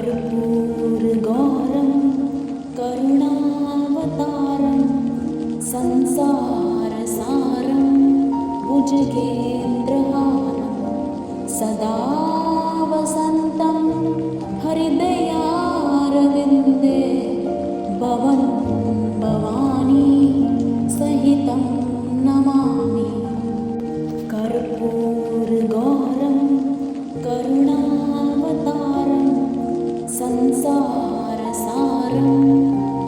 कर्पूरगौरं करुणावतारं संसारसारं भुजगेन्द्रहारं सदा वसन्तं हृदयारविन्दे भवन् भवानी सहितं नमामि। कर्पूरगौरं करुणावतारं संसारसारं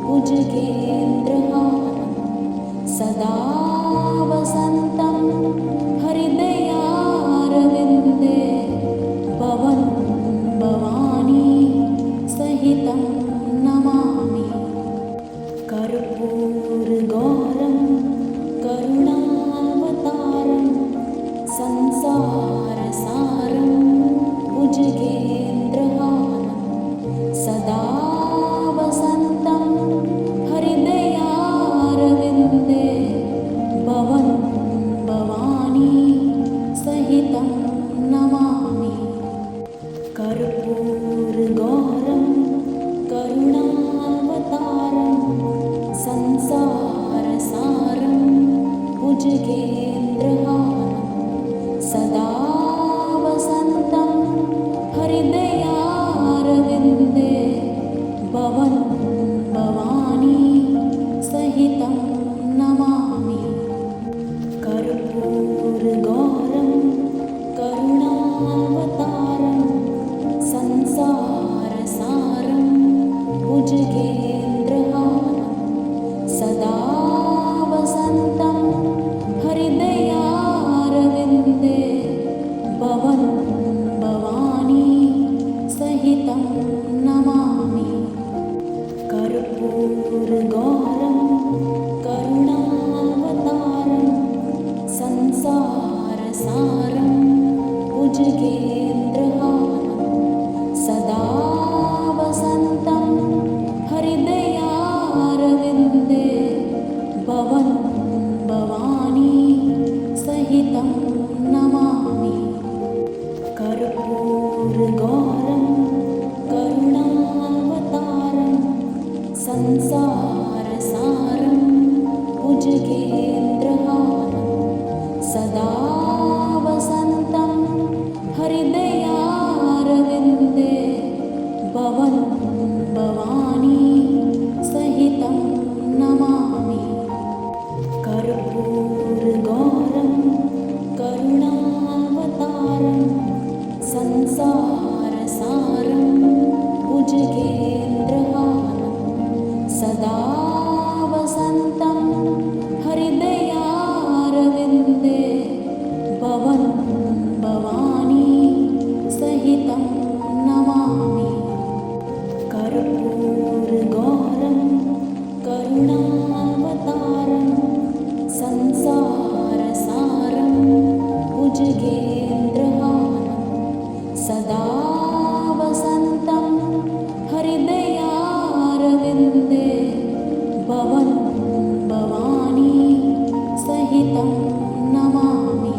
भुजगेन्द्रहारं सदा वसन्तं हृदयारविन्दे भवन् भवानी सहितं नमामि। कर्पूरगौरं करुणावतारं संसारसारं भुजगेन्द्रहारं सदा वसन्तं हृदयारविन्दे भवन् भवानी सहितं नमामि। कर्पूरगौरं करुणावतारं संसारसारं भुजगेन्द्रहारं सदा वसन्तं हृदयारविन्दे भवन् भवानी सहितं नमामि। कर्पूरगौरं करुणावतारं संसारसारं भुजगेन्द्रहारं सदा वसन्तं हृदयारविन्दे भवन् भवानी सहितं नमामि। कर्पूरगौरं करुणावतारं संसारसारं भुजगेन्द्रहारं सदा वसन्तं हृदयारविन्दे भवन् भवानी सहितं नमामि। कर्पूरगौरं करुणावतारं संसारसारं भुजगेन्द्रहारं सदा वसन्तं हृदयारविन्दे भवन् भवानी सहितं नमामि। कर्पूरगौरं करुणावतारं संसारसारं भुजगेन्द्रहारं सदा वसन्तं हृदयारविन्दे भवन् भवानी सहितं नमामि। कर्पूरगौरं करुणावतारं संसारसारं भुजगेन्द्रहारं सदा वसन्तं हृदयारविन्दे भवन् भवानी सहितं नमामि।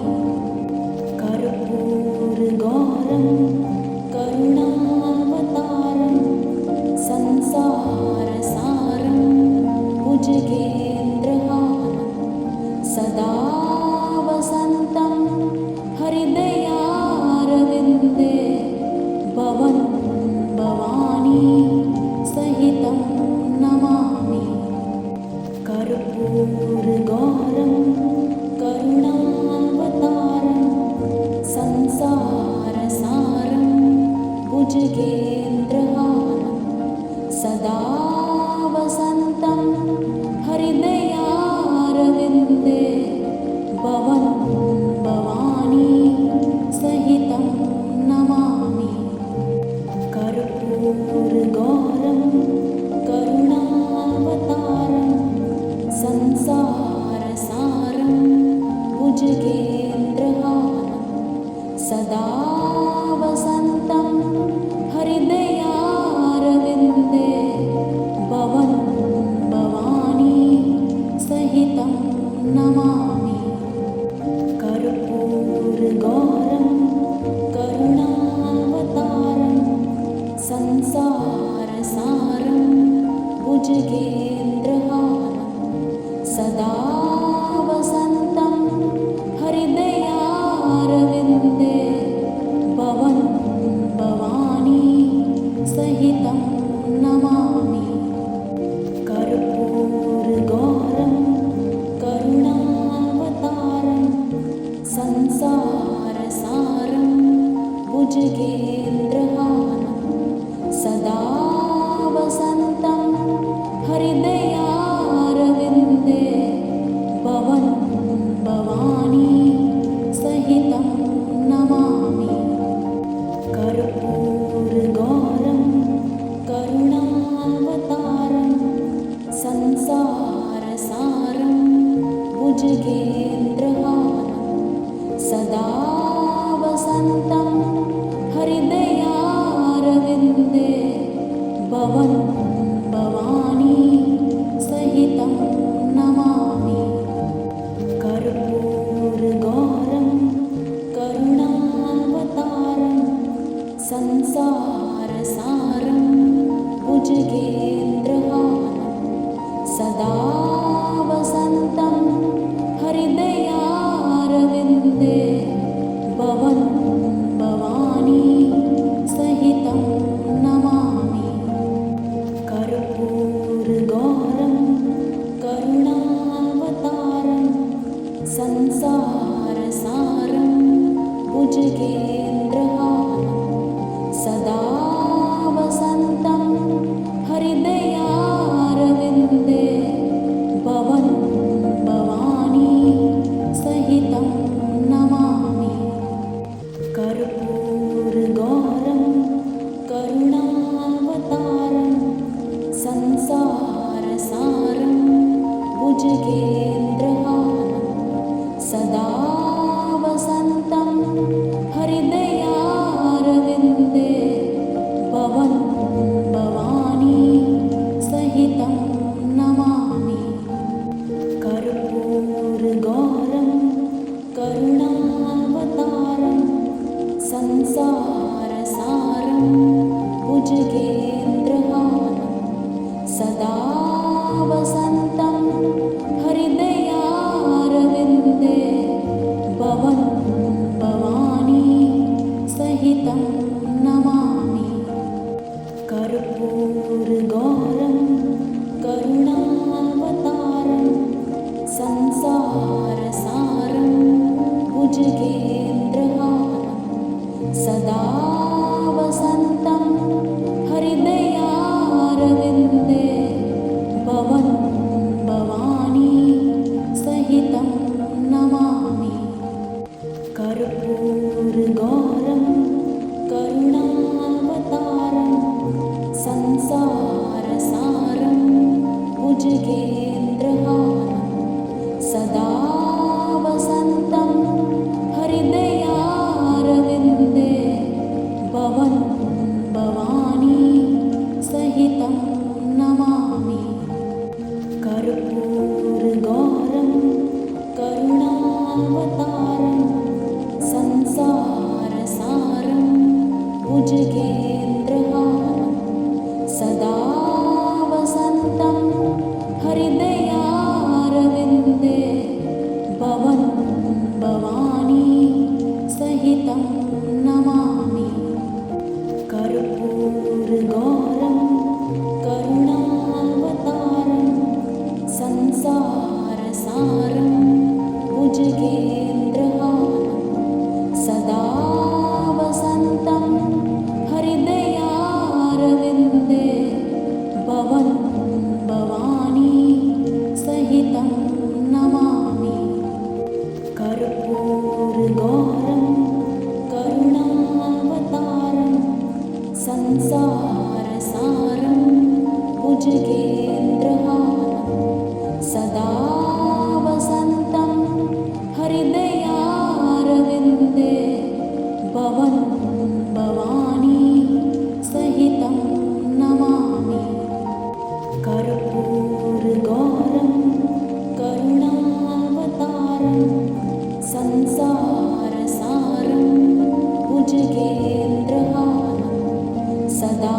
कर्पूरगौरं करुणावतारं संसारसारं भुजगेन्द्रहारं सदा वसन्तं हृदयारविन्दे भवन् भवानी सहितं नमामि। कर्पूरगौरं करुणावतारं संसारसारं भुजगेन्द्रहारं सदा वसन्तं हृदयारविन्दे भवन् भवानी सहितं नमामि। कर्पूरगौरं करुणावतारं संसारसारं भुजगेन्द्रहारं सदा वसन्तं हृदयारविन्दे भवन् भवानी सहितं नमामि। कर्पूरगौरं करुणावतारं संसारसारं भुजगेन्द्रहारं सदा वसन्तं हृदयारविन्दे भवन् भवानी सहितं नमामि। कर्पूरगौरं करुणावतारं संसारसारं भुजगेन्द्रहारं सदा वसन्तं हृदयारविन्दे भवन् भवानी सहितं नमामि। कर्पूरगौरं करुणावतारं संसारसारं भुजगेन्द्रहारं सदा वसन्तं हृदयारविन्दे भवन् भवानी सहितं नमामि। कर्पूरगौरं करुणावतारं संसारसारं भुजगेन्द्रहारं सदा वसन्तं हृदयारविन्दे भवन् भवानी सहितं नमामि। कर्पूरगौरं करुणावतारं संसारसारं भुजगेन्द्रहारं सदा वसन्तं हृदयारविन्दे भवन् भवानी सहितं नमामि। कर्पूरगौरं करुणावतारं संसारसारं भुजगेन्द्रहारं सदा वसन्तं हृदयारविन्दे भवन् भवानी सहितं नमामि। कर्पूरगौरं करुणावतारं संसारसारं भुजगेन्द्रहारं सदा वसन्तं हृदयारविन्दे भवन् भवानी सहितं नमामि। कर्पूरगौरं करुणावतारं संसारसारं भुजगेन्द्रहारं सदा वसन्तं हृदयारविन्दे भवन् भवानी सहितं नमामि। कर्पूरगौरं करुणावतारं संसारसारं भुजगेन्द्रहारं सदा वसन्तं हृदयारविन्दे भवन् भवानी सहितं नमामि। कर्पूरगौरं करुणावतारं संसारसारं भुजगेन्द्रहारं सदा वसन्तं हृदयारविन्दे भवन् भवानी सहितं नमामि। कर्पूरगौरं करुणावतारं संसारसारं भुजगेन्द्रहारं सदा वसन्तं हृदयारविन्दे भवन् भवानी सहितं नमामि। कर्पूरगौरं करुणावतारं संसारसारं भुजगेन्द्रहारं सदा वसन्तं हृदयारविन्दे भवन् भवानी सहितं नमामि। कर्पूरगौरं करुणावतारं संसारसारं भुजगेन्द्रहारं सदा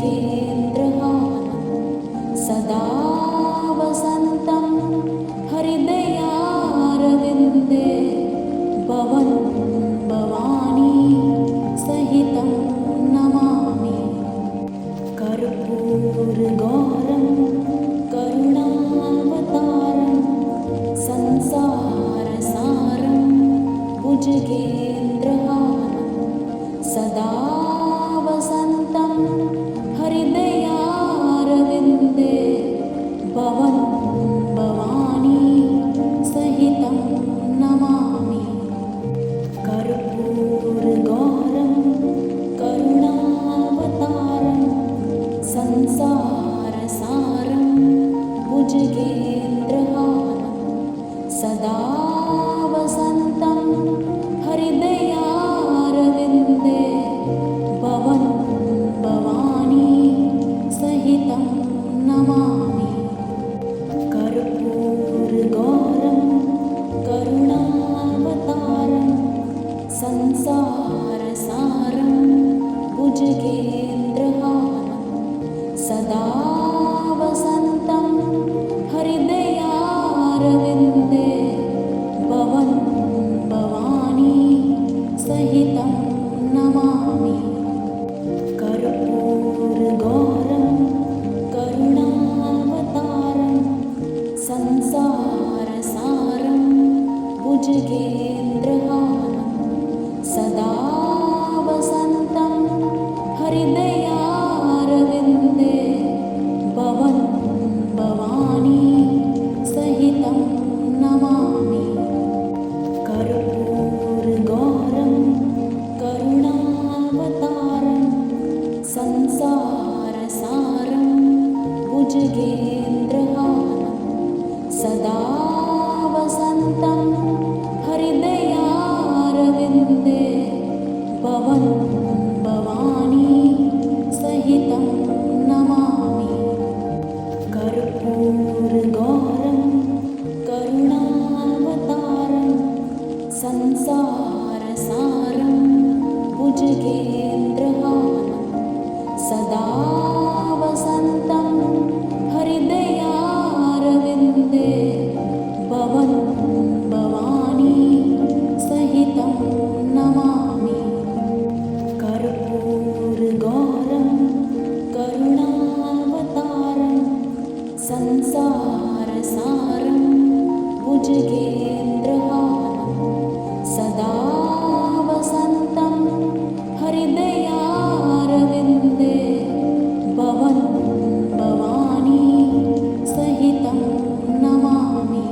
भुजगेन्द्रहारं सदा वसन्तं हृदयारविन्दे भवन् भवानी सहितं नमामि। कर्पूरगौरं करुणावतारं संसारसारं भुजगेन्द्रहारं सदा वसन्तं हृदयारविन्दे भवन् भवानी सहितं नमामि। कर्पूरगौरं करुणावतारं संसारसारं भुजगेन्द्रहारं सदा वसन्तं हृदयारविन्दे भवन् भवानी सहितं नमामि। कर्पूरगौरं करुणावतारं संसारसारं भुजगेन्द्रहारं सदा वसन्तं हृदयारविन्दे भवन् भवानी सहितं नमामि। कर्पूरगौरं करुणावतारं संसारसारं भुजगेन्द्रहारं सदा वसन्तं हृदयारविन्दे भवन् भवानी सहितं नमामि। कर्पूरगौरं करुणावतारं संसारसारं भुजगेन्द्रहारं सदा वसन्तं हृदयारविन्दे भवन् भवानी सहितं नमामि। कर्पूरगौरं करुणावतारं संसारसारं भुजगेन्द्रहारं सदा वसन्तं हृदयारविन्दे भवन् भवानी सहितं नमामि। कर्पूरगौरं करुणावतारं संसारसारं भुजगेन्द्रहारं सदा वसन्तं हृदयारविन्दे भवन् भवानी सहितं नमामि। कर्पूरगौरं करुणावतारं संसारसारं भुजगेन्द्रहारं सदा वसन्तं हृदयारविन्दे भवन् भवानी सहितं नमामि। कर्पूरगौरं करुणावतारं संसारसारं भुजगेन्द्रहारं सदा वसन्तं हृदयारविन्दे भवन् भवानी सहितं नमामि।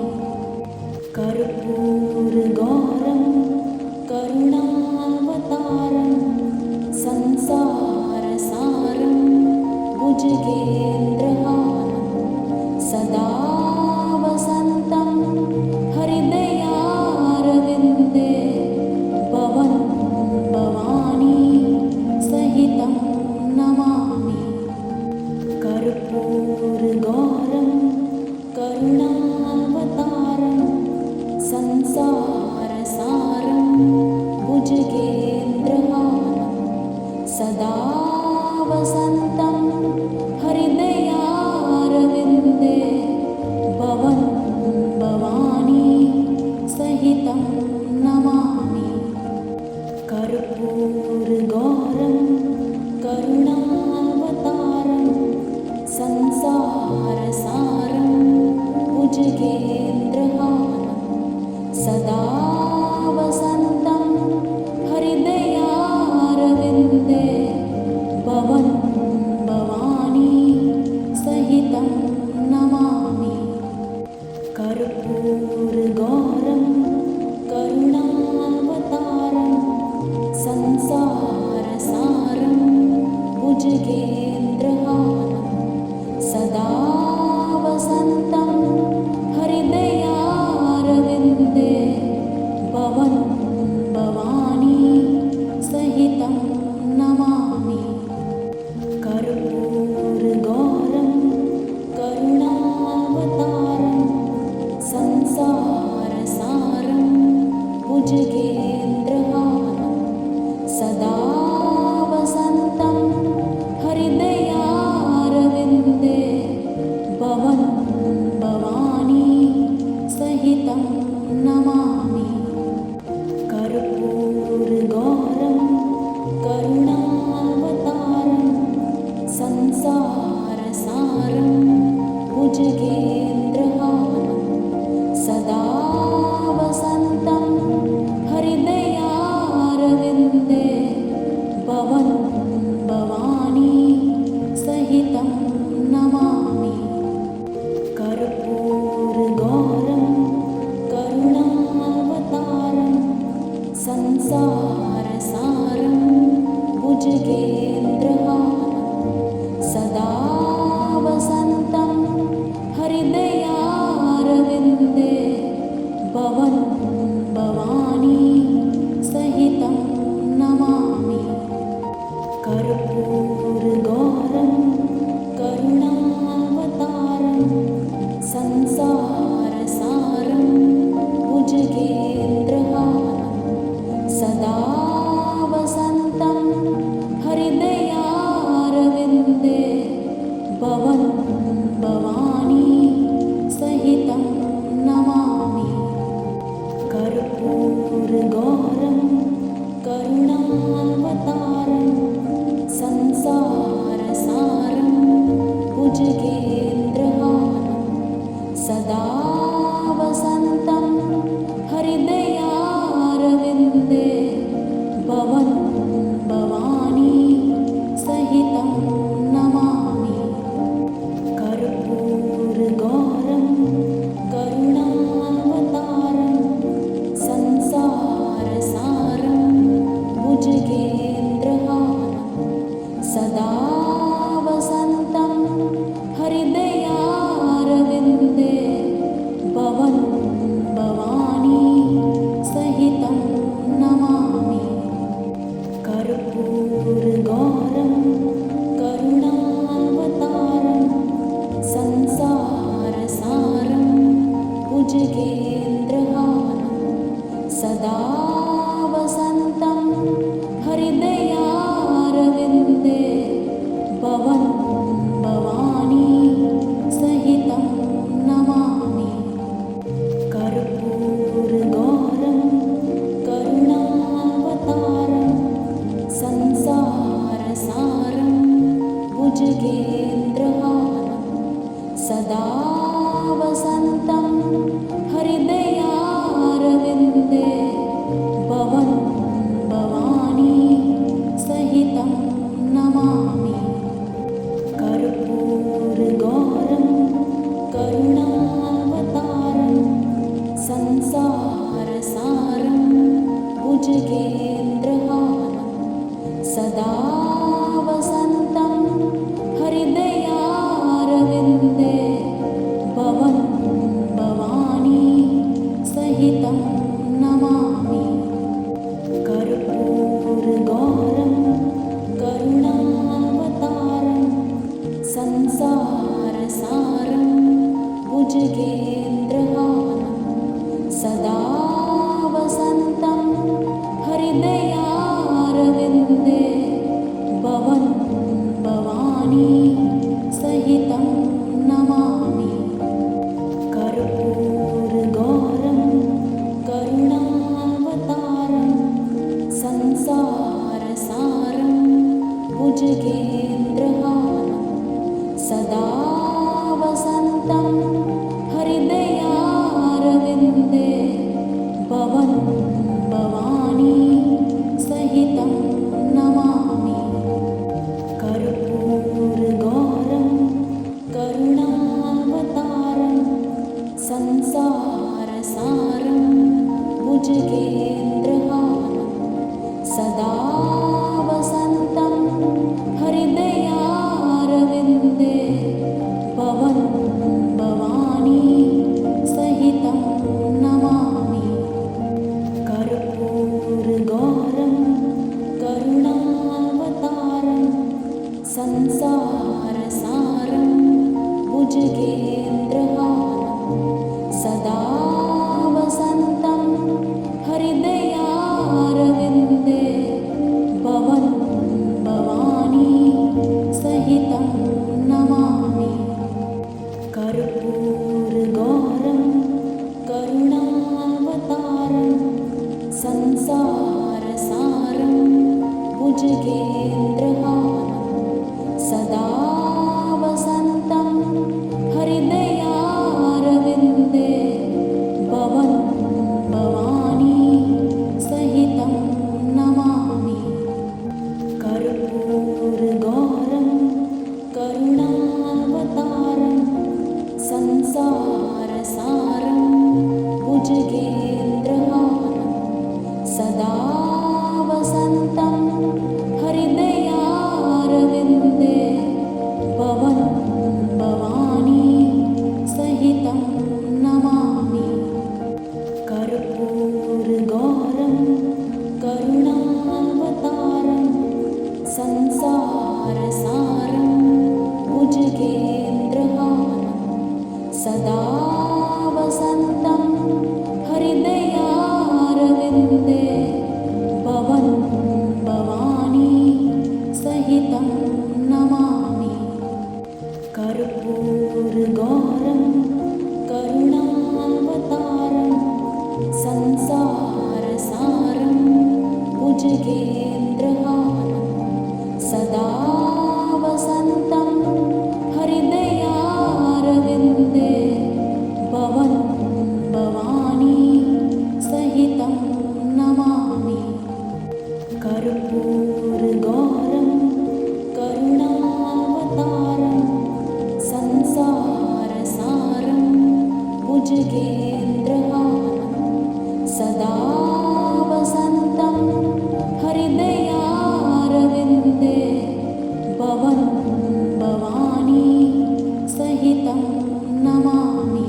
कर्पूरगौरं करुणावतारं संसारसारं भुजगेन्द्रहारं सदा वसन्तं हृदयारविन्दे भवन् भवानी सहितं नमामि। करुणावतारं संसारसारं भुजगेन्द्रहारं सदा वसन्तं हृदयारविन्दे भवन् भवानी सहितं नमामि। कर्पूरगौरं सदा वसन्तं हृदयारविन्दे भवन् भवानी सहितं नमामि। कर्पूरगौरं करुणावतारं संसारसारं भुजगेन्द्रहारं सदा वसन्तं हृदयारविन्दे भवन् भवानी सहितं नमामि। कर्पूरगौरं करुणावतारं संसारसारं भुजगेन्द्रहारं सदा वसन्तं हृदयारविन्दे भवन् भवानी सहितं नमामि। कर्पूरगौरं करुणावतारं संसारसारं भुजगेन्द्रहारं सदा वसन्तं हृदयारविन्दे भवन् भवानी सहितं नमामि। कर्पूरगौरं करुणावतारं संसारसारं भुजगेन्द्रहारं सदा वसन्तं हृदयारविन्दे भवन् भवानी सहितं नमामि। कर्पूरगौरं करुणावतारं संसारसारं भुजगेन्द्रहारं सदा वसन्तं हृदयारविन्दे भवन् भवानी सहितं नमामि। कर्पूरगौरं करुणावतारं संसारसारं भुजगेन्द्रहारं सदा वसन्तं हृदयारविन्दे भवन् भवानी सहितं नमामि। कर्पूरगौरं करुणावतारं संसारसारं भुजगेन्द्रहारं सदा वसन्तं हृदयारविन्दे भवन् भवानी सहितं नमामि। कर्पूरगौरं करुणावतारं संसारसारं भुजगेन्द्रहारं सदा वसन्तं हृदयारविन्दे भवन् भवानी सहितं नमामि।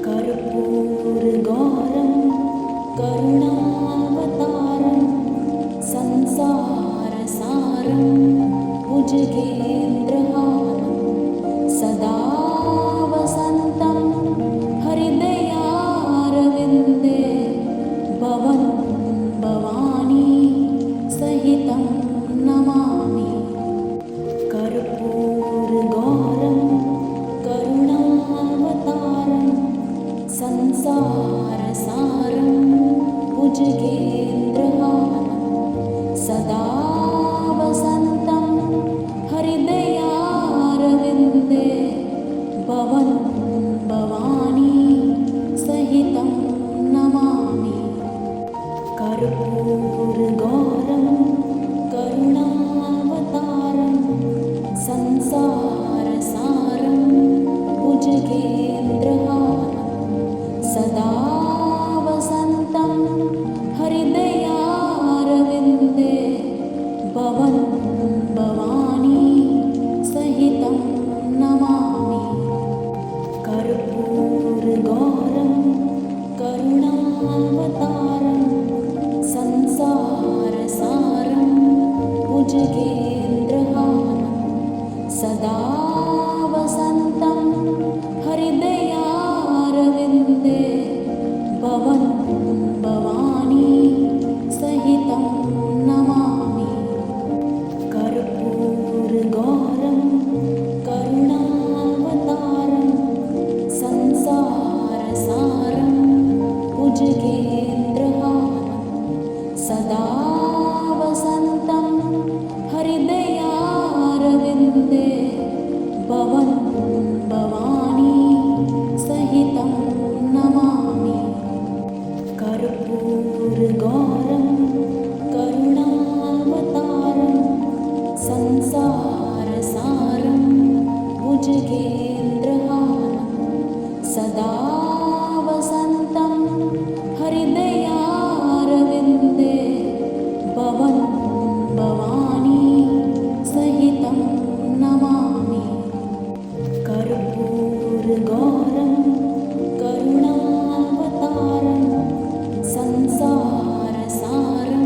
कर्पूरगौरं करुणावतारं संसारसारं भुजगेन्द्रहारं सदा वसन्तं हृदयारविन्दे भवन् भवानी सहितं नमामि। कर्पूरगौरं करुणावतारं संसारसारं भुजगेन्द्रहारं सदा वसन्तं हृदयारविन्दे भवन् भवानी सहितं नमामि। कर्पूरगौरं करुणावतारं संसारसारं भुजगेन्द्रहारं सदा वसन्तं हृदयारविन्दे भवन् भवानी सहितं नमामि। कर्पूरगौरं करुणावतारं संसारसारं भुजगेन्द्रहारं सदा वसन्तं हृदयारविन्दे भवन् भवानी सहितं नमामि। कर्पूरगौरं करुणावतारं संसारसारं भुजगेन्द्रहारं सदा वसन्तं हृदयारविन्दे भवन् भवानी सहितं नमामि। कर्पूरगौरं करुणावतारं संसारसारं भुजगेन्द्रहारं सदा वसन्तं हृदयारविन्दे भवन् भवानी सहितं नमामि। कर्पूरगौरं करुणावतारं संसारसारं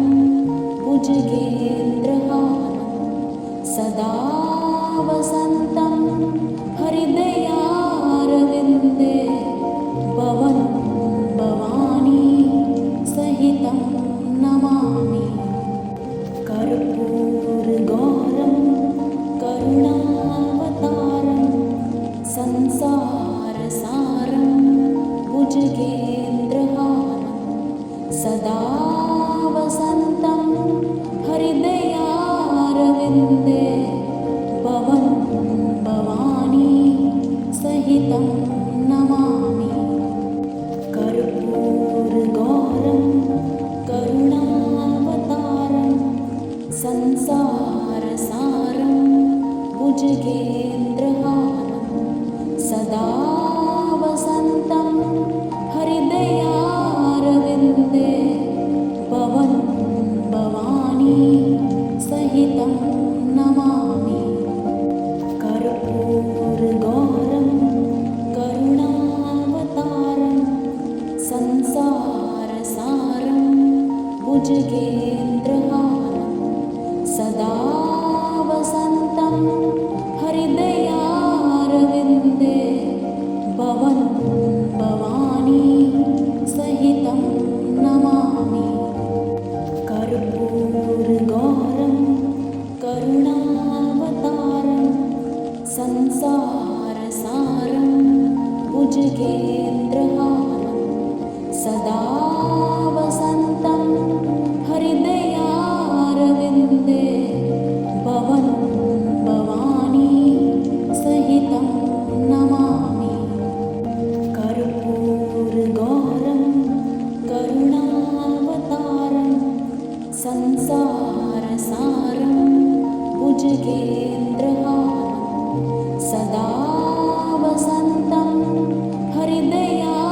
भुजगेन्द्रहारं सदा वसन्तं हृदयारविन्दे भवन् भवानी सहितं नमामि। कर्पूरगौरं करुणावतारं संसारसारं भुजगेन्द्रहारं सदा वसन्तं हृदयारविन्दे भवन् भवानी सहितं नमामि। कर्पूरगौरं करुणावतारं संसारसारं भुजगेन्द्रहारं सदा वसन्तं हृदयारविन्दे भवन् भवानी सहितं नमामि। कर्पूरगौरं करुणावतारं संसारसारं भुजगेन्द्रहारं सदा वसन्तं हृदयारविन्दे भवन् भवानी सहितं नमामि। कर्पूरगौरं करुणावतारं संसारसारं भुजगेन्द्रहारं सदा वसन्तं हृदयारविन्दे भवन् भवानी सहितं नमामि। कर्पूरगौरं करुणावतारं संसारसारं भुजगेन्द्रहारं सदा वसन्तं हृदयारविन्दे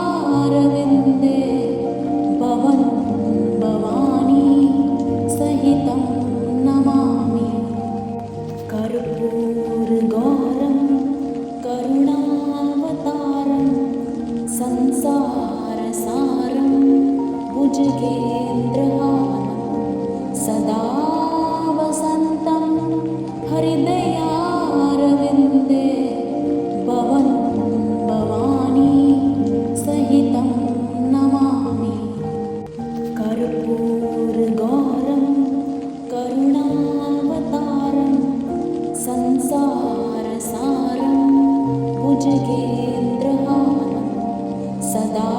भवन् भवानी सहितं नमामि। कर्पूरगौरं कर्पूरगौरं करुणावतारं संसारसारं भुजगेन्द्रहारं सदा वसन्तं हृदयारविन्दे भवन् भवानी सहितं नमामि। कर्पूरगौरं करुणावतारं संसारसारं भुजगेन्द्रहारं सदा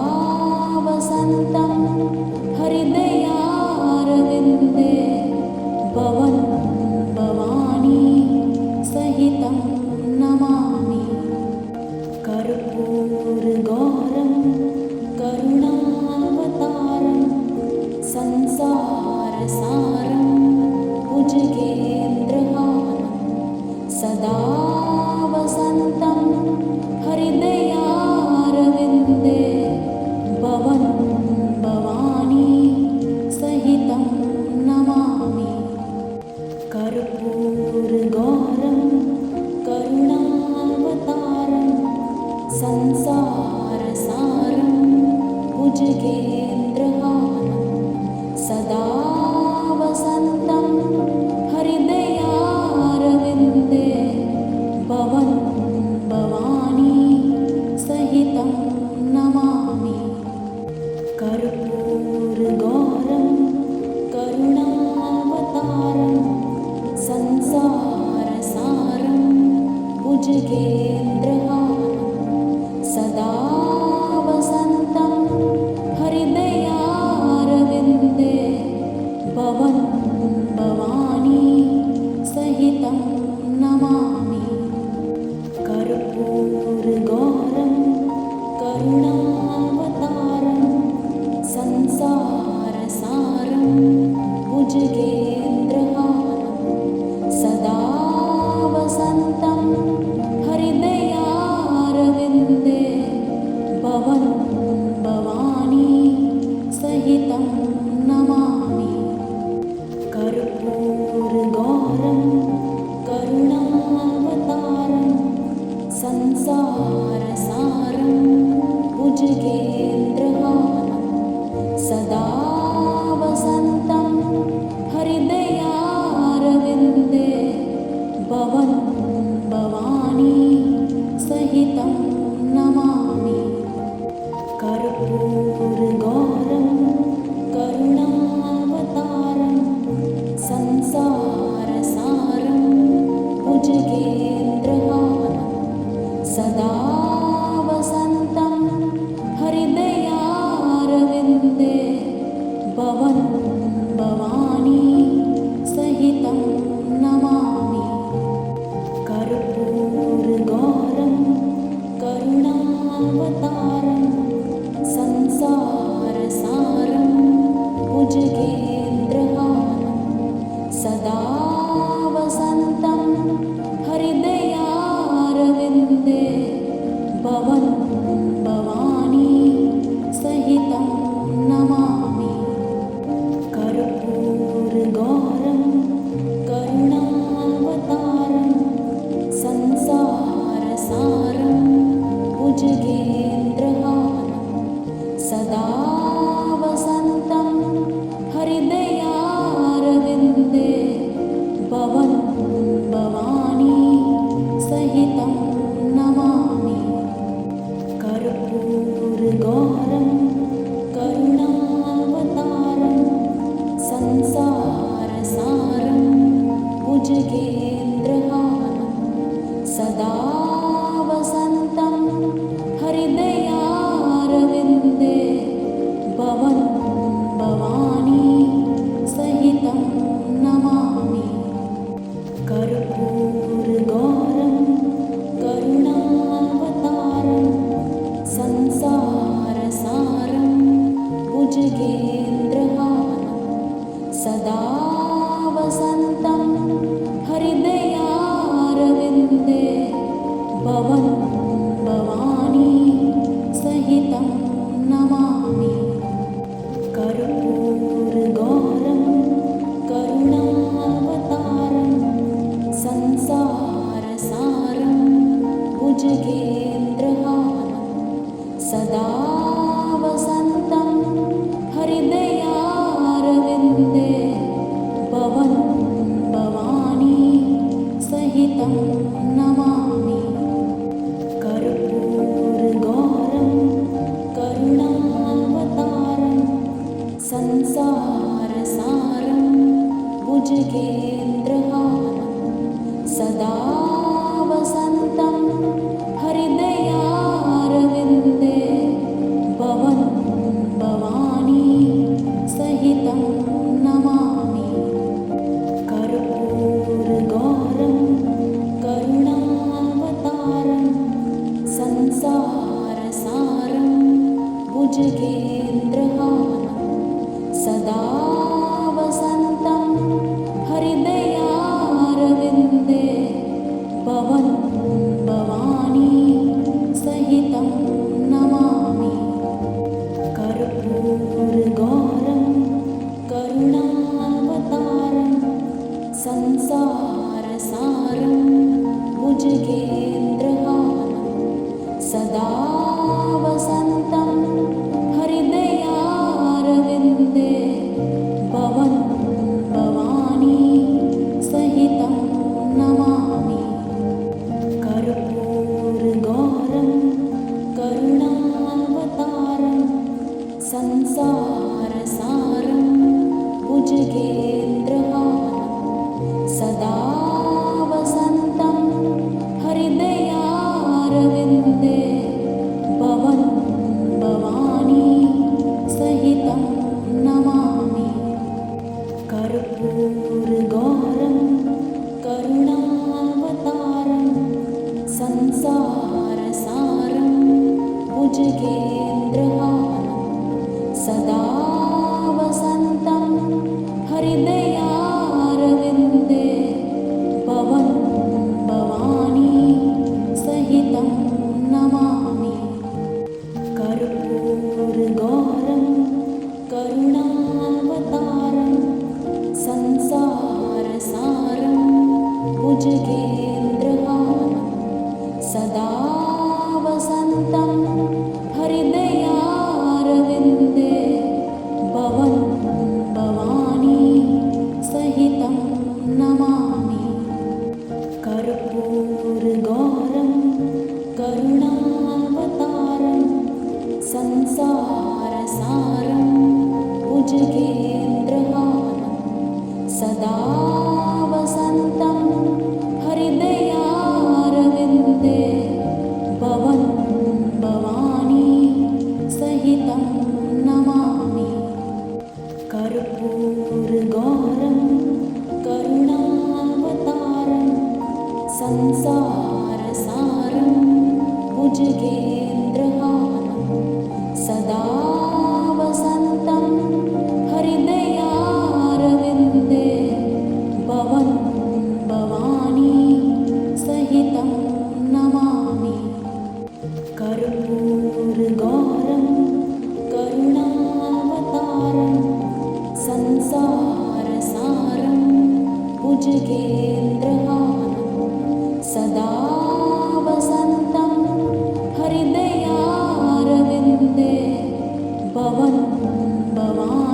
वसन्तं हृदयारविन्दे भवन् भवानी सहितं नमामि। कर्पूरगौरं करुणावतारं संसारसारं भुजगेन्द्रहारं सदा वसन्तं हृदयारविन्दे भवन् भवानी सहितं नमामि। कर्पूरगौरं करुणावतारं संसारसारं भुजगेन्द्रहारं सदा वसन्तं हृदयारविन्दे भवन् भवानी सहितं नमामि। कर्पूरगौरं करुणावतारं संसारसारं भुजगेन्द्रहारं सदा वसन्तं हृदयारविन्दे भवन् भवानी सहितं नमामि। कर्पूरगौरं करुणावतारं संसारसारं भुजगेन्द्रहारं सदा वसन्तं हृदयारविन्दे भवन् भवानी सहितं नमामि। कर्पूरगौरं करुणावतारं संसारसारं भुजगेन्द्रहारं सदा वसन्तं हृदयारविन्दे भवन् भवानी सहितं नमामि। कर्पूरगौरं करुणावतारं संसारसारं भुजगेन्द्रहारं सदा वसन्तं हृदयारविन्दे भवन् भवानी सहितं नमामि। भुजगेन्द्रहारं सदा वसन्तं हृदयारविन्दे भवन् भवानी सहितं नमामि। कर्पूरगौरं करुणावतारं संसारसारं भुजगेन्द्रहारं सदा वसन्तं हृदयारविन्दे भवन् भवानी सहितं नमामि। कर्पूरगौरं करुणावतारं संसारसारं भुजगेन्द्रहारं सदा वसन्तं हृदयारविन्दे भवन् भवानी सहितं नमामि। कर्पूरगौरं करुणावतारं संसारसारं भुजगेन्द्रहारं सदा वसन्तं हृदयारविन्दे भवन् भवानी सहितं नमामि। कर्पूरगौरं करुणावतारं संसारसारं भुजगेन्द्रहारं सदा वसन्तं हृदयारविन्दे भवन् भवानी सहितं नमामि। कर्पूरगौरं करुणावतारं संसारसारं भुजगेन्द्रहारं सदा वसन्तं हृदयारविन्दे भवन् भवानी सहितं नमामि। कर्पूरगौरं करुणावतारं संसारसारं भुजगेन्द्रहारं सदा वसन्तं हृदयारविन्दे भवन् भवानी सहितं नमामि। कर्पूरगौरं करुणावतारं संसारसारं भुजगेन्द्रहारं सदा वसन्तं हृदयारविन्दे भवन् भवानी सहितं नमामि। कर्पूरगौरं करुणावतारं संसारसारं भुजगेन्द्रहारं सदा वसन्तं हृदयारविन्दे भवन् भवानी सहितं नमामि। कर्पूरगौरं करुणावतारं संसारसारं भुजगेन्द्रहारं सदा वसन्तं हृदयारविन्दे भवन् भवानी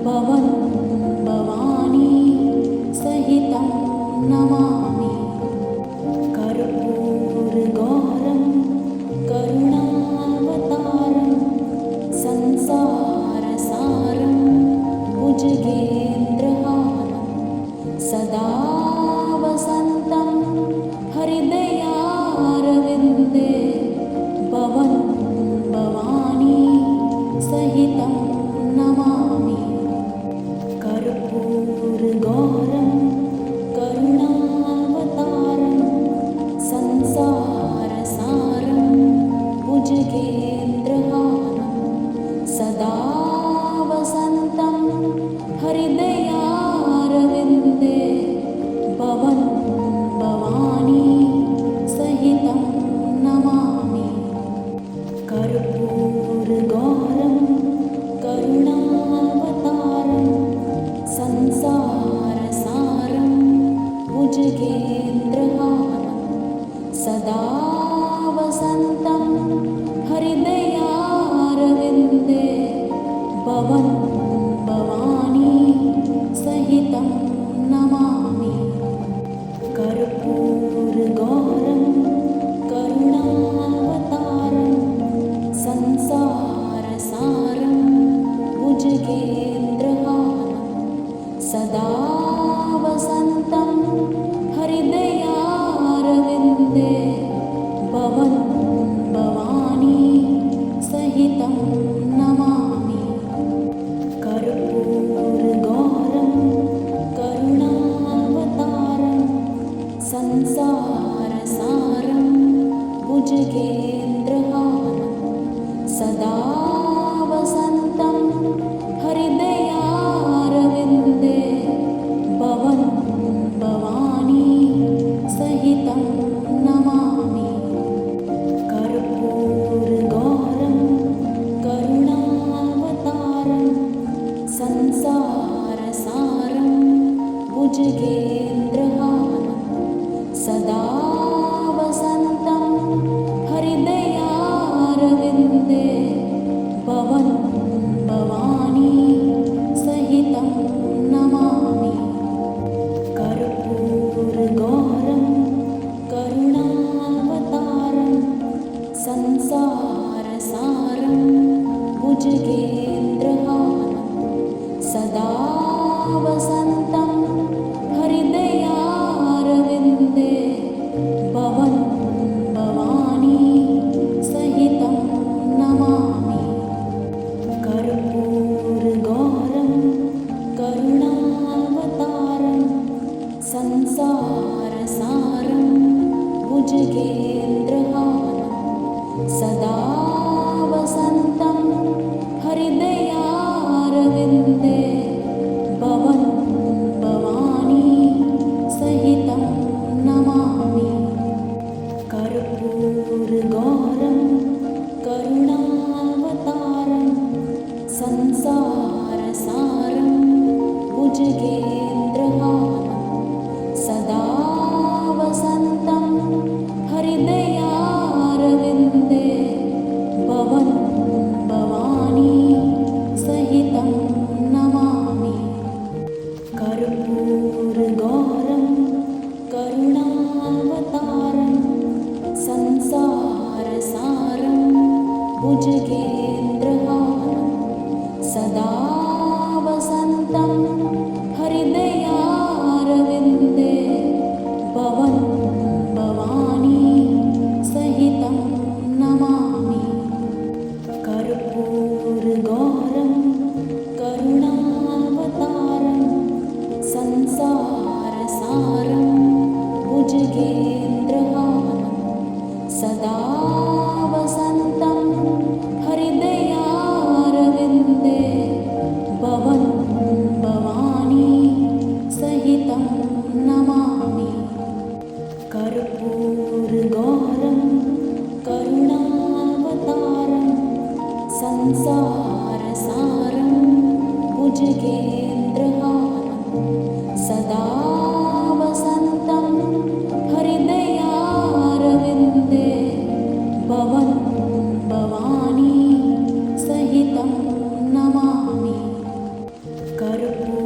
भवन्तं भवानी सहितं नमामि। कर्पूरगौरं करुणावतारं संसारसारं भुजगेन्द्रहारं सदा वसन्तं हृदयारविन्दे भवन्तं भवानी सहितं नमामि। कर्पूरगौरं करुणावतारं संसारसारं भुजगेन्द्रहारं सदा वसन्तं हृदयारविन्दे भवन्तं भवानी सहितं नमामि। कर्पूरगौरं करुणावतारं संसारसारं भुजगेन्द्रहारं सदा वसन्तं हृदयारविन्दे भवन्तं भवानी सहितं नमामि। कर्पूरगौरं करुणावतारं संसारसारं भुजगेन्द्रहारं सदा वसन्तं हृदयारविन्दे भवन्तं भवानी सहितं नमामि। कर्पूरगौरं करुणावतारं संसारसारं भुजगेन्द्रहारं सदा वसन्तं हृदयारविन्दे भवन्तं भवानी सहितं नमामि। कर्पूरगौरं करुणावतारं संसारसारं भुजगेन्द्रहारं सदा वसन्तं हृदयारविन्दे भवन्तं भवानी सहितं नमामि। कर्पूरगौरं करुणावतारं संसारसारं भुजगेन्द्रहारं सदा वसन्तं हृदयारविन्दे भवन्तं भवानी सहितं नमामि। कर्पूरगौरं करुणावतारं संसारसारं भुजगेन्द्रहारं सदा वसन्तं हृदयारविन्दे भवन्तं भवानी सहितं नमामि। कर्पूरगौरं करुणावतारं संसारसारं भुजगेन्द्रहारं सदा वसन्तं हृदयारविन्दे भवन्तं भवानी सहितं नमामि। कर्पूरगौरं करुणावतारं संसारसारं भुजगेन्द्रहारं सदा वसन्तं हृदयारविन्दे भवन्तं भवानी सहितं नमामि। कर्पूरगौरं करुणावतारं संसारसारं भुजगेन्द्रहारं सदा वसन्तं हृदयारविन्दे भवन्तं भवानी सहितं नमामि। कर्पूरगौरं करुणावतारं संसारसारं भुजगेन्द्रहारं सदा वसन्तं हृदयारविन्दे कर्पूरगौरम्